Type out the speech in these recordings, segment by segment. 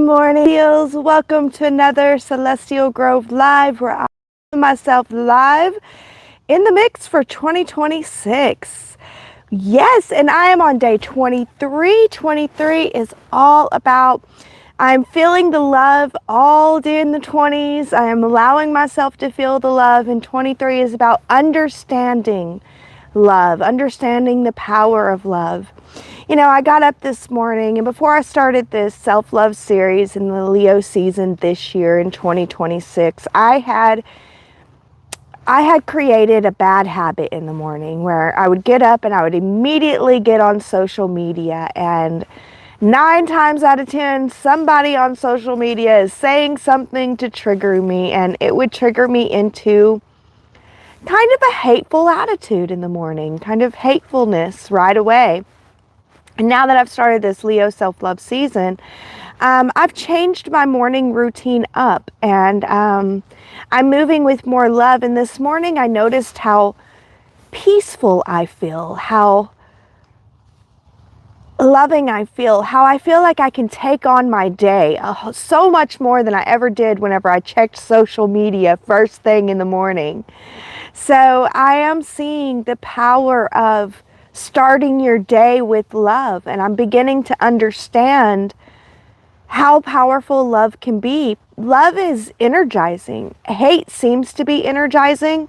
morning, Feels. Welcome to another Celestial Grove Live, where I am myself live in the mix for 2026. Yes, and I am on day 23. 23 is all about I'm feeling the love all day in the 20s. I am allowing myself to feel the love, and 23 is about understanding love, understanding the power of love. You know, I got up this morning, and before I started this self-love series in the Leo season this year in 2026, I had created a bad habit in the morning where I would get up and I would immediately get on social media, and 9 times out of 10, somebody on social media is saying something to trigger me, and it would trigger me into kind of a hateful attitude in the morning, kind of hatefulness right away. And now that I've started this Leo self-love season, I've changed my morning routine up, and I'm moving with more love. And this morning I noticed how peaceful I feel, how loving I feel, how I feel like I can take on my day so much more than I ever did whenever I checked social media first thing in the morning. So I am seeing the power of starting your day with love, and I'm beginning to understand how powerful love can be. Love is energizing. Hate seems to be energizing.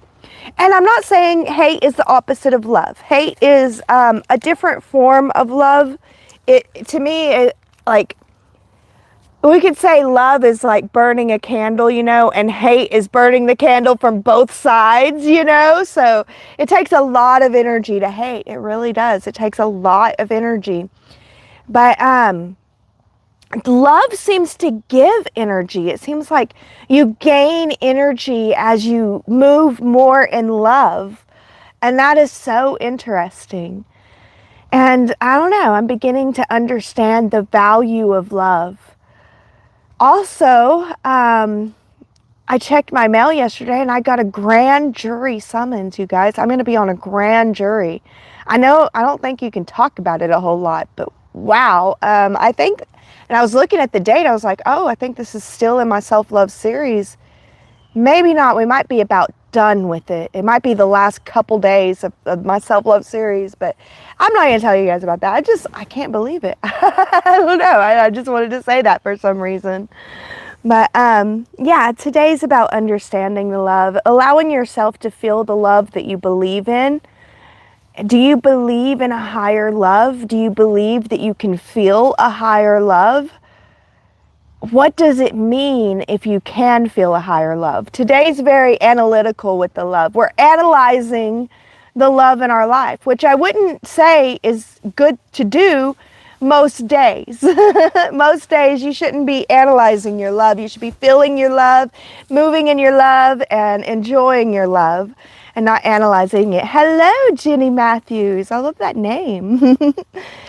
And I'm not saying hate is the opposite of love. Hate is a different form of love. To me, like, we could say love is like burning a candle, you know, and hate is burning the candle from both sides, you know. So it takes a lot of energy to hate. It really does. It takes a lot of energy. But love seems to give energy. It seems like you gain energy as you move more in love. And that is so interesting. And I don't know, I'm beginning to understand the value of love. Also, I checked my mail yesterday and I got a grand jury summons, you guys. I'm going to be on a grand jury. I don't think you can talk about it a whole lot, but wow. I think, and I was looking at the date, I was like, oh, I think this is still in my self-love series. Maybe not. We might be about done with it. It might be the last couple days of my self-love series, but I'm not going to tell you guys about that. I can't believe it. I don't know. I just wanted to say that for some reason. But yeah, today's about understanding the love, allowing yourself to feel the love that you believe in. Do you believe in a higher love? Do you believe that you can feel a higher love? What does it mean if you can feel a higher love? Today's very analytical with the love. We're analyzing the love in our life, which I wouldn't say is good to do most days. Most days you shouldn't be analyzing your love. You should be feeling your love, moving in your love, and enjoying your love, and not analyzing it. Hello, Jenny Matthews. I love that name.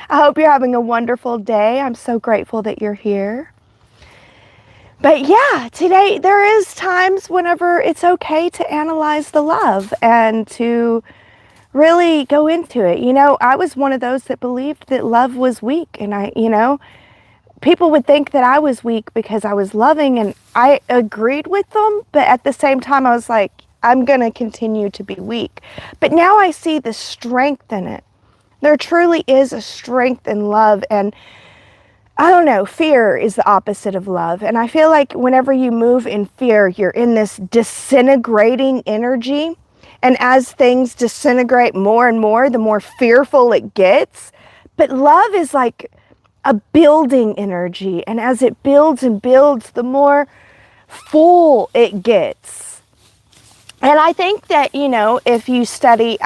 I hope you're having a wonderful day. I'm so grateful that you're here. But yeah, today there is times whenever it's okay to analyze the love and to really go into it. You know, I was one of those that believed that love was weak, and people would think that I was weak because I was loving, and I agreed with them, but at the same time I was like, I'm going to continue to be weak. But now I see the strength in it. There truly is a strength in love, and I don't know, fear is the opposite of love. And I feel like whenever you move in fear, you're in this disintegrating energy. And as things disintegrate more and more, the more fearful it gets. But love is like a building energy. And as it builds and builds, the more full it gets. And I think that, you know, if you study,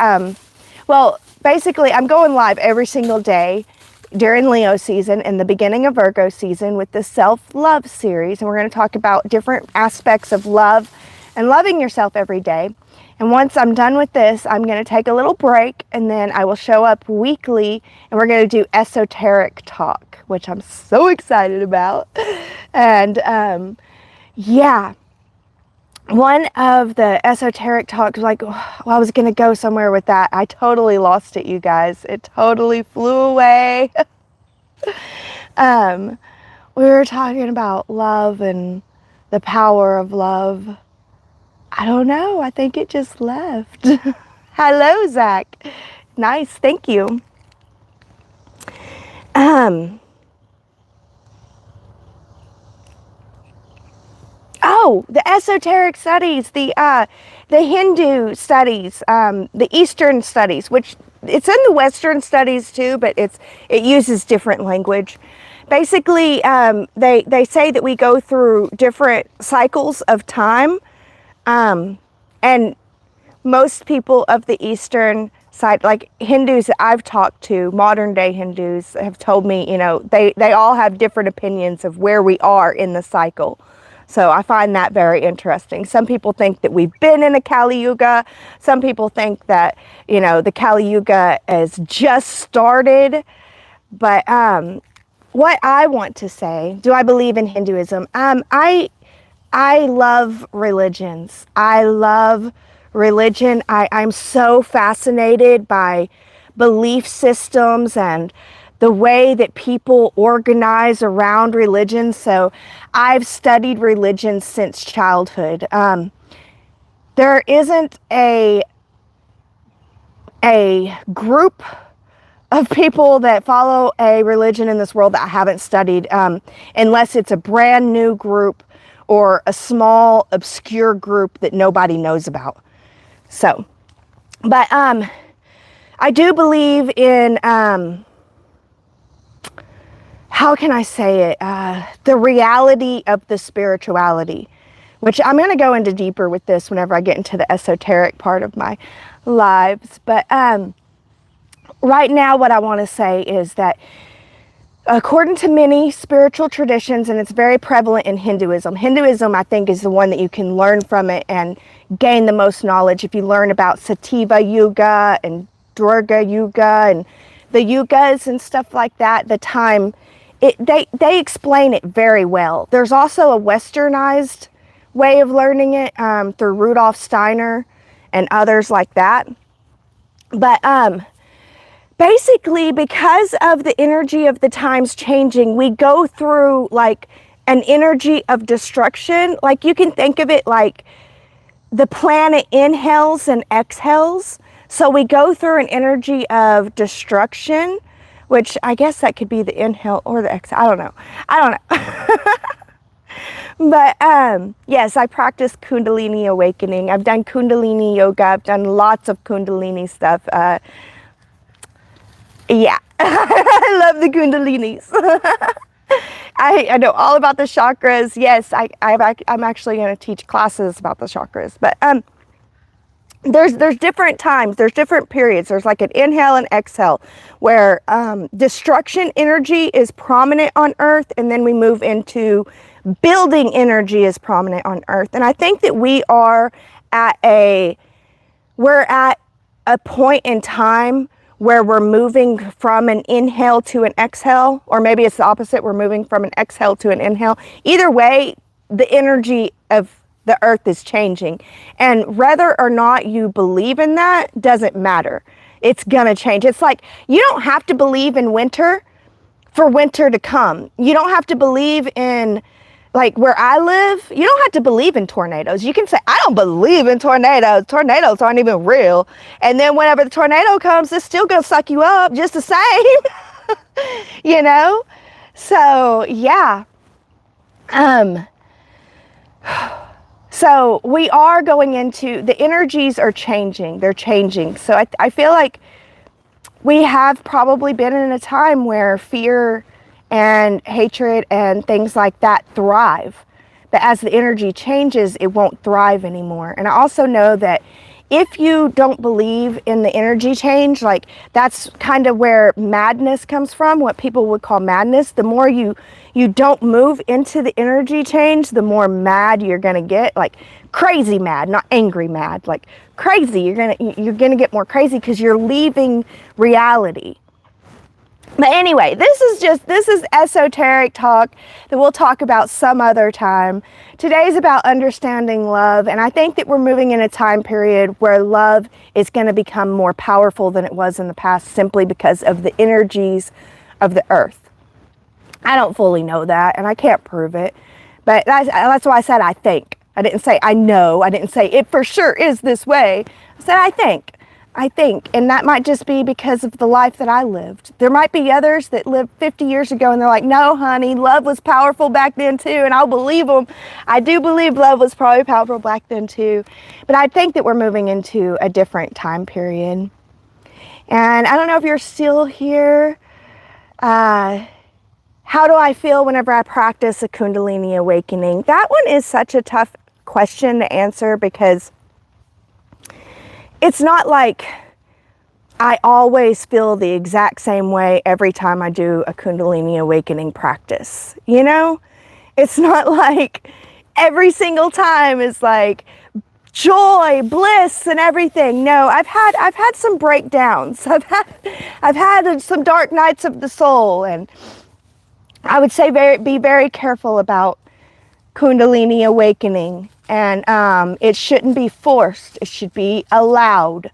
basically I'm going live every single day during Leo season and the beginning of Virgo season with the self-love series. And we're going to talk about different aspects of love and loving yourself every day. And once I'm done with this, I'm going to take a little break, and then I will show up weekly, and we're going to do esoteric talk, which I'm so excited about. And yeah, one of the esoteric talks, I was going to go somewhere with that. I totally lost it, you guys. It totally flew away. We were talking about love and the power of love. I don't know. I think it just left. Hello, Zach. Nice. Thank you. Oh, the esoteric studies, the Hindu studies, the Eastern studies, which it's in the Western studies too, but it uses different language. Basically, they say that we go through different cycles of time, and most people of the Eastern side, like Hindus that I've talked to, modern day Hindus, have told me, they all have different opinions of where we are in the cycle. So I find that very interesting. Some people think that we've been in a Kali Yuga. Some people think that, the Kali Yuga has just started. But what I want to say, do I believe in Hinduism? I love religions. I love religion. I'm so fascinated by belief systems and the way that people organize around religion. So I've studied religion since childhood. There isn't a group of people that follow a religion in this world that I haven't studied, unless it's a brand new group or a small obscure group that nobody knows about. So, but I do believe in, how can I say it? The reality of the spirituality, which I'm going to go into deeper with this whenever I get into the esoteric part of my lives. But right now, what I want to say is that according to many spiritual traditions, and it's very prevalent in Hinduism, I think, is the one that you can learn from it and gain the most knowledge. If you learn about Sativa Yuga and Durga Yuga and the yugas and stuff like that, the time, they explain it very well. There's also a westernized way of learning it through Rudolf Steiner and others like that. But basically, because of the energy of the times changing, we go through like an energy of destruction. Like, you can think of it like the planet inhales and exhales. So we go through an energy of destruction, which I guess that could be the inhale or the exhale. I don't know. But yes, I practice Kundalini awakening. I've done Kundalini yoga. I've done lots of Kundalini stuff. Yeah, I love the Kundalinis. I know all about the chakras. Yes, I'm actually going to teach classes about the chakras. But there's different times. There's different periods. There's like an inhale and exhale where destruction energy is prominent on Earth, and then we move into building energy is prominent on Earth. And I think that we're at a point in time where we're moving from an inhale to an exhale, or maybe it's the opposite. We're moving from an exhale to an inhale. Either way, the energy of the earth is changing. And whether or not you believe in that doesn't matter. It's going to change. It's like, you don't have to believe in winter for winter to come. You don't have to believe in, like where I live, you don't have to believe in tornadoes. You can say, I don't believe in tornadoes. Tornadoes aren't even real. And then whenever the tornado comes, it's still going to suck you up just the same. So, yeah. So we are going into, the energies are changing. They're changing. So I feel like we have probably been in a time where fear and hatred and things like that thrive. But as the energy changes, it won't thrive anymore. And I also know that if you don't believe in the energy change, like that's kind of where madness comes from, what people would call madness. The more you don't move into the energy change, the more mad you're going to get, like crazy mad, not angry mad, like crazy. You're going to get more crazy because you're leaving reality. But anyway, this is esoteric talk that we'll talk about some other time. Today's about understanding love, and I think that we're moving in a time period where love is going to become more powerful than it was in the past, simply because of the energies of the earth. I don't fully know that, and I can't prove it. But that's why I said I think. I didn't say I know. I didn't say it for sure is this way. I said I think. I think. And that might just be because of the life that I lived. There might be others that lived 50 years ago and they're like, no, honey, love was powerful back then too. And I'll believe them. I do believe love was probably powerful back then too. But I think that we're moving into a different time period. And I don't know if you're still here. How do I feel whenever I practice a Kundalini awakening? That one is such a tough question to answer because it's not like I always feel the exact same way every time I do a Kundalini awakening practice. You know, it's not like every single time is like joy, bliss, and everything. No, I've had some breakdowns. I've had some dark nights of the soul, and I would say be very careful about Kundalini awakening. And it shouldn't be forced. It should be allowed.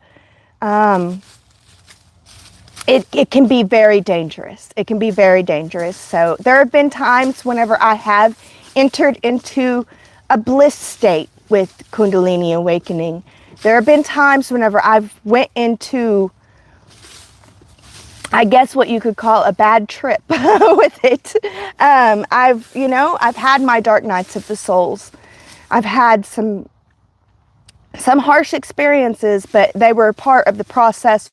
It can be very dangerous. It can be very dangerous. So there have been times whenever I have entered into a bliss state with Kundalini awakening. There have been times whenever I've went into, I guess what you could call a bad trip with it. I've had my dark nights of the souls. I've had some harsh experiences, but they were part of the process.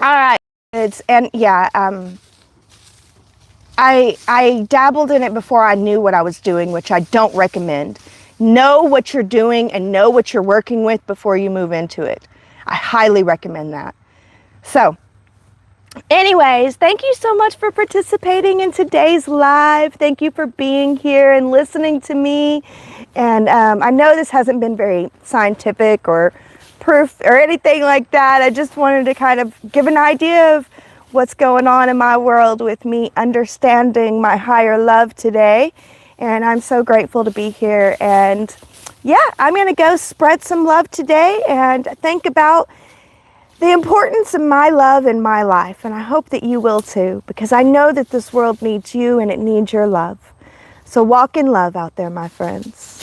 All right, I dabbled in it before I knew what I was doing, which I don't recommend. Know what you're doing and know what you're working with before you move into it. I highly recommend that. So, anyways, thank you so much for participating in today's live. Thank you for being here and listening to me. And I know this hasn't been very scientific or proof or anything like that. I just wanted to kind of give an idea of what's going on in my world with me understanding my higher love today. And I'm so grateful to be here. And yeah, I'm going to go spread some love today and think about the importance of my love in my life. And I hope that you will too, because I know that this world needs you and it needs your love. So walk in love out there, my friends.